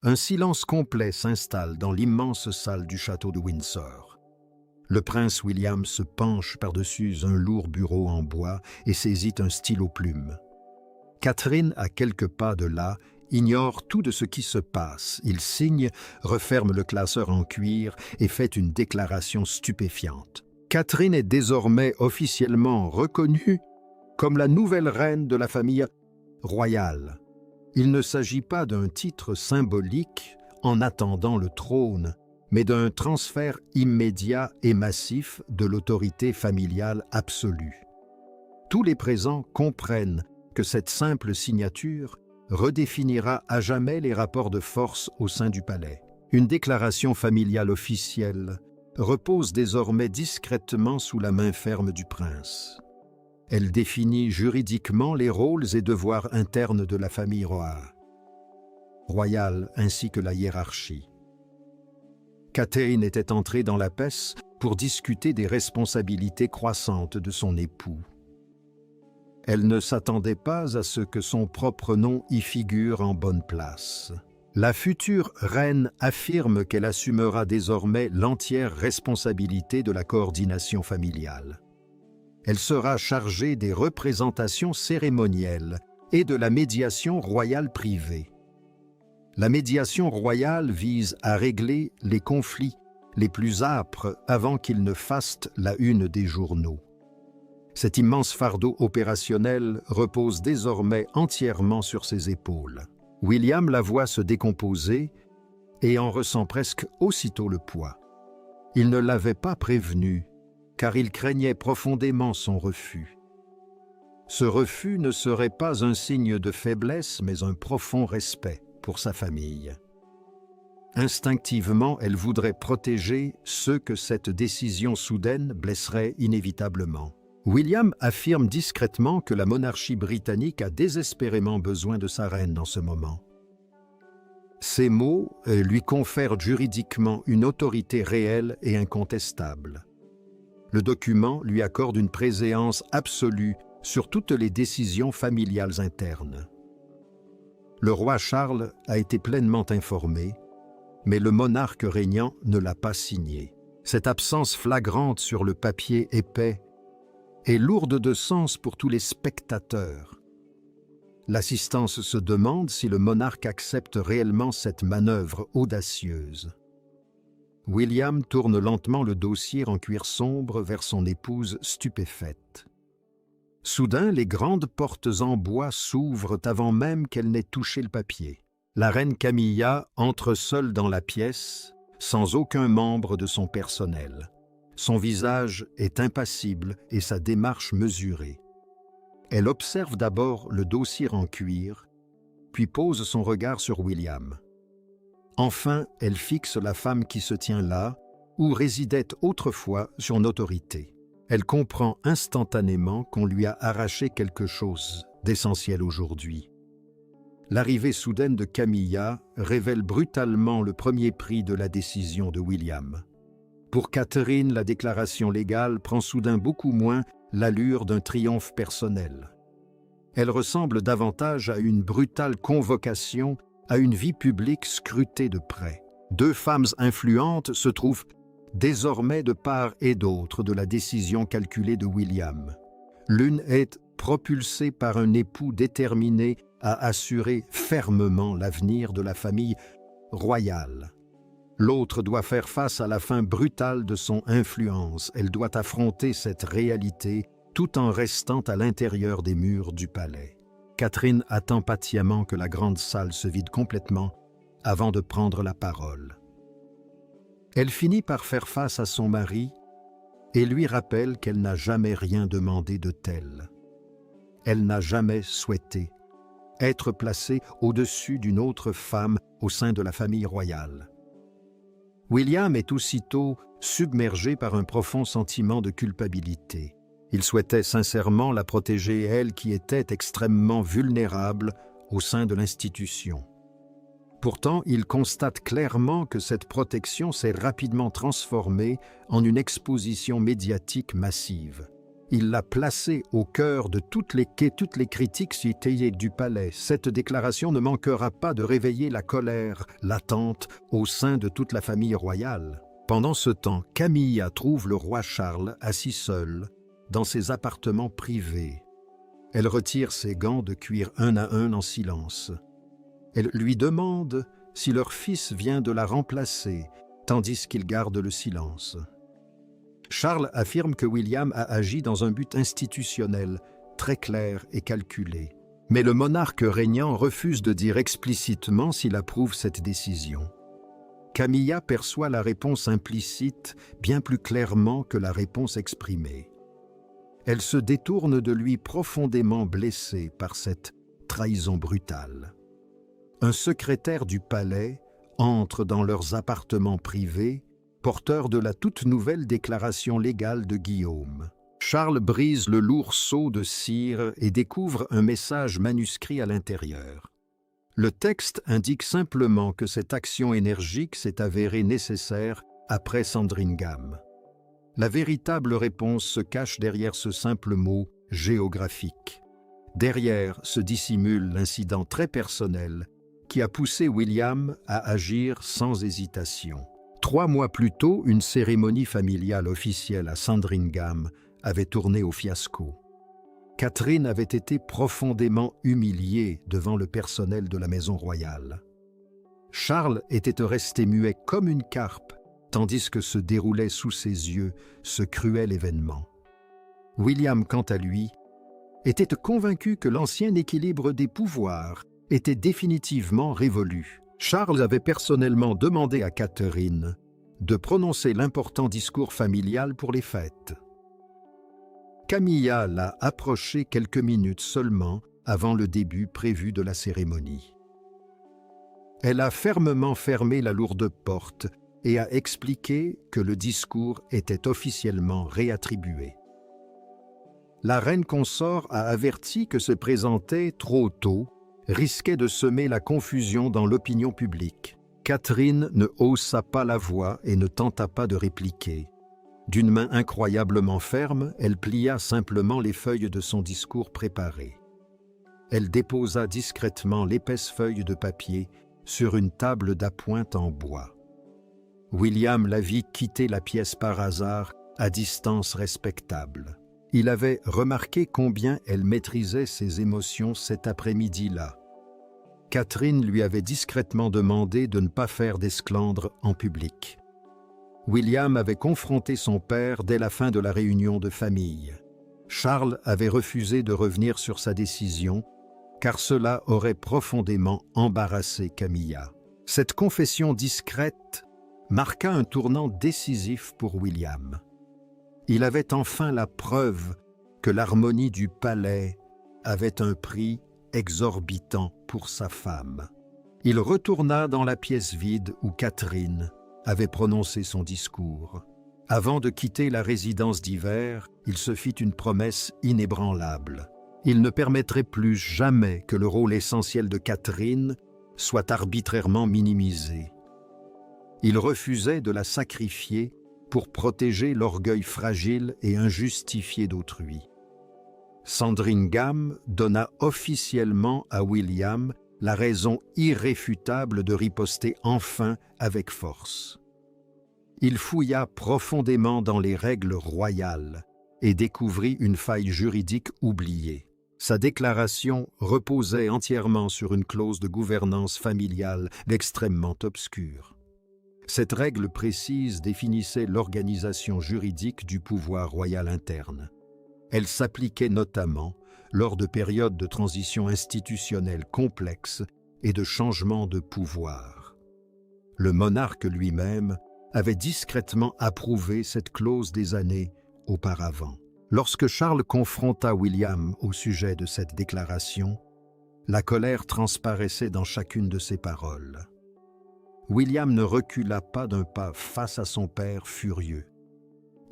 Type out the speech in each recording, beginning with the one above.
Un silence complet s'installe dans l'immense salle du château de Windsor. Le prince William se penche par-dessus un lourd bureau en bois et saisit un stylo-plume. Catherine, à quelques pas de là, ignore tout de ce qui se passe. Il signe, referme le classeur en cuir et fait une déclaration stupéfiante. Catherine est désormais officiellement reconnue comme la nouvelle reine de la famille royale. Il ne s'agit pas d'un titre symbolique en attendant le trône, mais d'un transfert immédiat et massif de l'autorité familiale absolue. Tous les présents comprennent que cette simple signature redéfinira à jamais les rapports de force au sein du palais. Une déclaration familiale officielle repose désormais discrètement sous la main ferme du prince. Elle définit juridiquement les rôles et devoirs internes de la famille royale ainsi que la hiérarchie. Catherine était entrée dans la pièce pour discuter des responsabilités croissantes de son époux. Elle ne s'attendait pas à ce que son propre nom y figure en bonne place. La future reine affirme qu'elle assumera désormais l'entière responsabilité de la coordination familiale. Elle sera chargée des représentations cérémonielles et de la médiation royale privée. La médiation royale vise à régler les conflits les plus âpres avant qu'ils ne fassent la une des journaux. Cet immense fardeau opérationnel repose désormais entièrement sur ses épaules. William la voit se décomposer et en ressent presque aussitôt le poids. Il ne l'avait pas prévenue, car il craignait profondément son refus. Ce refus ne serait pas un signe de faiblesse, mais un profond respect pour sa famille. Instinctivement, elle voudrait protéger ceux que cette décision soudaine blesserait inévitablement. William affirme discrètement que la monarchie britannique a désespérément besoin de sa reine dans ce moment. Ces mots lui confèrent juridiquement une autorité réelle et incontestable. Le document lui accorde une préséance absolue sur toutes les décisions familiales internes. Le roi Charles a été pleinement informé, mais le monarque régnant ne l'a pas signé. Cette absence flagrante sur le papier épais est lourde de sens pour tous les spectateurs. L'assistance se demande si le monarque accepte réellement cette manœuvre audacieuse. William tourne lentement le dossier en cuir sombre vers son épouse stupéfaite. Soudain, les grandes portes en bois s'ouvrent avant même qu'elle n'ait touché le papier. La reine Camilla entre seule dans la pièce, sans aucun membre de son personnel. Son visage est impassible et sa démarche mesurée. Elle observe d'abord le dossier en cuir, puis pose son regard sur William. Enfin, elle fixe la femme qui se tient là, où résidait autrefois son autorité. Elle comprend instantanément qu'on lui a arraché quelque chose d'essentiel aujourd'hui. L'arrivée soudaine de Camilla révèle brutalement le premier prix de la décision de William. Pour Catherine, la déclaration légale prend soudain beaucoup moins l'allure d'un triomphe personnel. Elle ressemble davantage à une brutale convocation à une vie publique scrutée de près. Deux femmes influentes se trouvent désormais de part et d'autre de la décision calculée de William. L'une est propulsée par un époux déterminé à assurer fermement l'avenir de la famille royale. L'autre doit faire face à la fin brutale de son influence. Elle doit affronter cette réalité tout en restant à l'intérieur des murs du palais. Catherine attend patiemment que la grande salle se vide complètement avant de prendre la parole. Elle finit par faire face à son mari et lui rappelle qu'elle n'a jamais rien demandé de tel. Elle n'a jamais souhaité être placée au-dessus d'une autre femme au sein de la famille royale. William est aussitôt submergé par un profond sentiment de culpabilité. Il souhaitait sincèrement la protéger, elle qui était extrêmement vulnérable au sein de l'institution. Pourtant, il constate clairement que cette protection s'est rapidement transformée en une exposition médiatique massive. Il l'a placé au cœur de toutes les critiques citées du palais. Cette déclaration ne manquera pas de réveiller la colère latente au sein de toute la famille royale. Pendant ce temps, Camilla trouve le roi Charles assis seul dans ses appartements privés. Elle retire ses gants de cuir un à un en silence. Elle lui demande si leur fils vient de la remplacer, tandis qu'il garde le silence. Charles affirme que William a agi dans un but institutionnel, très clair et calculé. Mais le monarque régnant refuse de dire explicitement s'il approuve cette décision. Camilla perçoit la réponse implicite bien plus clairement que la réponse exprimée. Elle se détourne de lui profondément blessée par cette trahison brutale. Un secrétaire du palais entre dans leurs appartements privés, porteur de la toute nouvelle déclaration légale de Guillaume. Charles brise le lourd sceau de cire et découvre un message manuscrit à l'intérieur. Le texte indique simplement que cette action énergique s'est avérée nécessaire après Sandringham. La véritable réponse se cache derrière ce simple mot « géographique ». Derrière se dissimule l'incident très personnel qui a poussé William à agir sans hésitation. 3 mois plus tôt, une cérémonie familiale officielle à Sandringham avait tourné au fiasco. Catherine avait été profondément humiliée devant le personnel de la maison royale. Charles était resté muet comme une carpe, tandis que se déroulait sous ses yeux ce cruel événement. William, quant à lui, était convaincu que l'ancien équilibre des pouvoirs était définitivement révolu. Charles avait personnellement demandé à Catherine de prononcer l'important discours familial pour les fêtes. Camilla l'a approché quelques minutes seulement avant le début prévu de la cérémonie. Elle a fermement fermé la lourde porte et a expliqué que le discours était officiellement réattribué. La reine consort a averti que se présenter trop tôt risquait de semer la confusion dans l'opinion publique. Catherine ne haussa pas la voix et ne tenta pas de répliquer. D'une main incroyablement ferme, elle plia simplement les feuilles de son discours préparé. Elle déposa discrètement l'épaisse feuille de papier sur une table d'appoint en bois. William la vit quitter la pièce par hasard à distance respectable. Il avait remarqué combien elle maîtrisait ses émotions cet après-midi-là. Catherine lui avait discrètement demandé de ne pas faire d'esclandre en public. William avait confronté son père dès la fin de la réunion de famille. Charles avait refusé de revenir sur sa décision, car cela aurait profondément embarrassé Camilla. Cette confession discrète marqua un tournant décisif pour William. Il avait enfin la preuve que l'harmonie du palais avait un prix exorbitant pour sa femme. Il retourna dans la pièce vide où Catherine avait prononcé son discours. Avant de quitter la résidence d'hiver, il se fit une promesse inébranlable. Il ne permettrait plus jamais que le rôle essentiel de Catherine soit arbitrairement minimisé. Il refusait de la sacrifier pour protéger l'orgueil fragile et injustifié d'autrui. Sandringham donna officiellement à William la raison irréfutable de riposter enfin avec force. Il fouilla profondément dans les règles royales et découvrit une faille juridique oubliée. Sa déclaration reposait entièrement sur une clause de gouvernance familiale extrêmement obscure. Cette règle précise définissait l'organisation juridique du pouvoir royal interne. Elle s'appliquait notamment lors de périodes de transition institutionnelle complexes et de changement de pouvoir. Le monarque lui-même avait discrètement approuvé cette clause des années auparavant. Lorsque Charles confronta William au sujet de cette déclaration, la colère transparaissait dans chacune de ses paroles. William ne recula pas d'un pas face à son père furieux.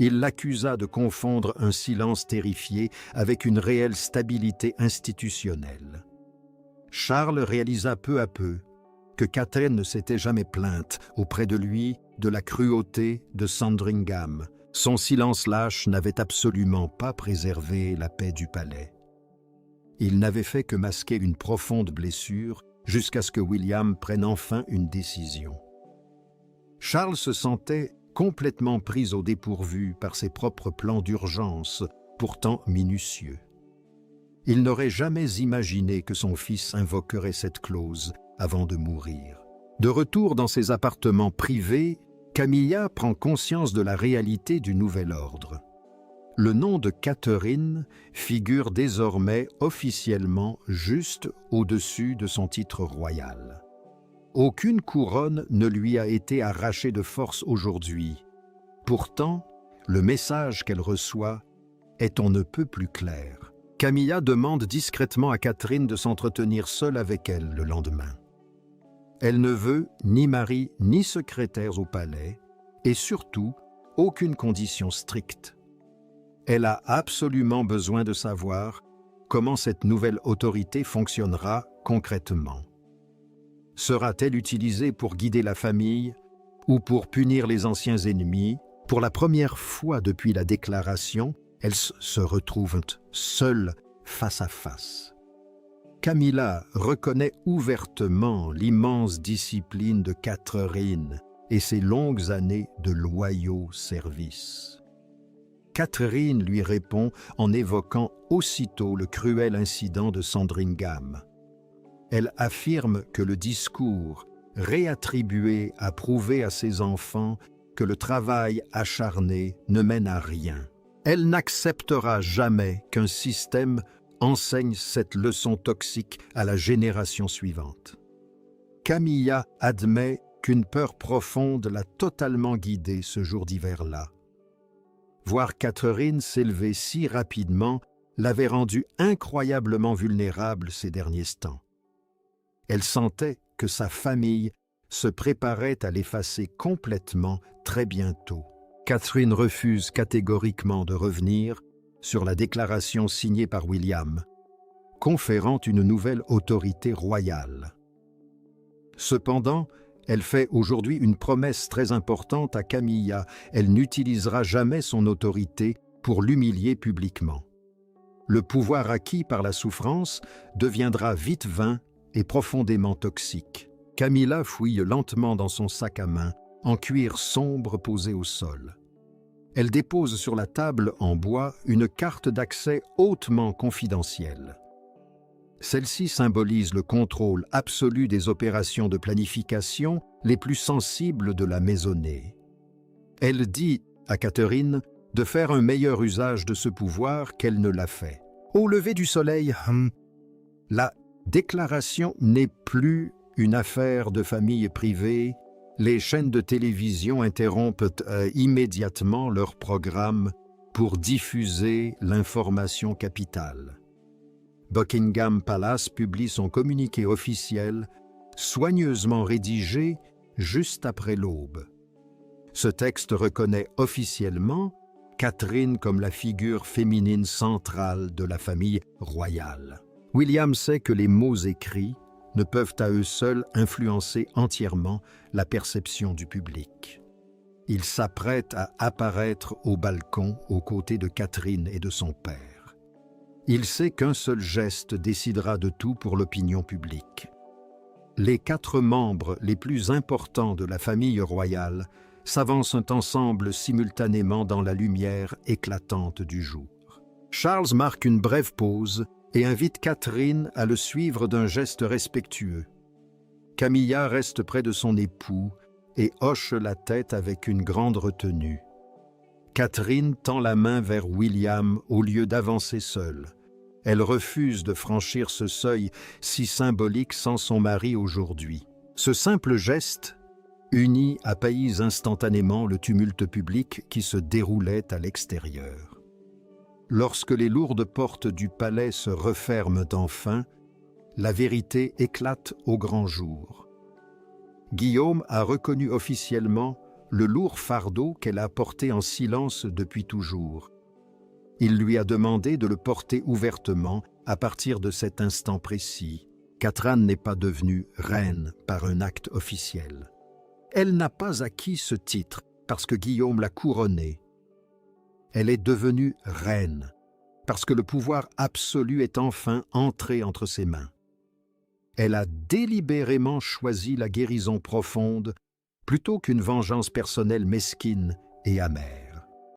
Il l'accusa de confondre un silence terrifié avec une réelle stabilité institutionnelle. Charles réalisa peu à peu que Catherine ne s'était jamais plainte auprès de lui de la cruauté de Sandringham, Son silence lâche n'avait absolument pas préservé la paix du palais. Il n'avait fait que masquer une profonde blessure jusqu'à ce que William prenne enfin une décision. Charles se sentait complètement pris au dépourvu par ses propres plans d'urgence, pourtant minutieux. Il n'aurait jamais imaginé que son fils invoquerait cette clause avant de mourir. De retour dans ses appartements privés, Camilla prend conscience de la réalité du nouvel ordre. Le nom de Catherine figure désormais officiellement juste au-dessus de son titre royal. Aucune couronne ne lui a été arrachée de force aujourd'hui. Pourtant, le message qu'elle reçoit est on ne peut plus clair. Camilla demande discrètement à Catherine de s'entretenir seule avec elle le lendemain. Elle ne veut ni mari ni secrétaire au palais, et surtout, aucune condition stricte. Elle a absolument besoin de savoir comment cette nouvelle autorité fonctionnera concrètement. Sera-t-elle utilisée pour guider la famille ou pour punir les anciens ennemis? Pour la première fois depuis la déclaration, elles se retrouvent seules face à face. Camilla reconnaît ouvertement l'immense discipline de Catherine et ses longues années de loyaux services. Catherine lui répond en évoquant aussitôt le cruel incident de Sandringham. Elle affirme que le discours réattribué a prouvé à ses enfants que le travail acharné ne mène à rien. Elle n'acceptera jamais qu'un système enseigne cette leçon toxique à la génération suivante. Camilla admet qu'une peur profonde l'a totalement guidée ce jour d'hiver-là. Voir Catherine s'élever si rapidement l'avait rendue incroyablement vulnérable ces derniers temps. Elle sentait que sa famille se préparait à l'effacer complètement très bientôt. Catherine refuse catégoriquement de revenir sur la déclaration signée par William, conférant une nouvelle autorité royale. Cependant, elle fait aujourd'hui une promesse très importante à Camilla. Elle n'utilisera jamais son autorité pour l'humilier publiquement. Le pouvoir acquis par la souffrance deviendra vite vain et profondément toxique. Camilla fouille lentement dans son sac à main, en cuir sombre posé au sol. Elle dépose sur la table en bois une carte d'accès hautement confidentielle. Celle-ci symbolise le contrôle absolu des opérations de planification les plus sensibles de la maisonnée. Elle dit à Catherine de faire un meilleur usage de ce pouvoir qu'elle ne l'a fait. Au lever du soleil, la déclaration n'est plus une affaire de famille privée. Les chaînes de télévision interrompent immédiatement leur programme pour diffuser l'information capitale. Buckingham Palace publie son communiqué officiel, soigneusement rédigé juste après l'aube. Ce texte reconnaît officiellement Catherine comme la figure féminine centrale de la famille royale. William sait que les mots écrits ne peuvent à eux seuls influencer entièrement la perception du public. Il s'apprête à apparaître au balcon aux côtés de Catherine et de son père. Il sait qu'un seul geste décidera de tout pour l'opinion publique. Les 4 membres les plus importants de la famille royale s'avancent ensemble simultanément dans la lumière éclatante du jour. Charles marque une brève pause et invite Catherine à le suivre d'un geste respectueux. Camilla reste près de son époux et hoche la tête avec une grande retenue. Catherine tend la main vers William au lieu d'avancer seule. Elle refuse de franchir ce seuil si symbolique sans son mari aujourd'hui. Ce simple geste unit apaise instantanément le tumulte public qui se déroulait à l'extérieur. Lorsque les lourdes portes du palais se referment enfin, la vérité éclate au grand jour. Guillaume a reconnu officiellement le lourd fardeau qu'elle a porté en silence depuis toujours. Il lui a demandé de le porter ouvertement à partir de cet instant précis. Catherine n'est pas devenue reine par un acte officiel. Elle n'a pas acquis ce titre parce que Guillaume l'a couronnée. Elle est devenue reine, parce que le pouvoir absolu est enfin entré entre ses mains. Elle a délibérément choisi la guérison profonde plutôt qu'une vengeance personnelle mesquine et amère.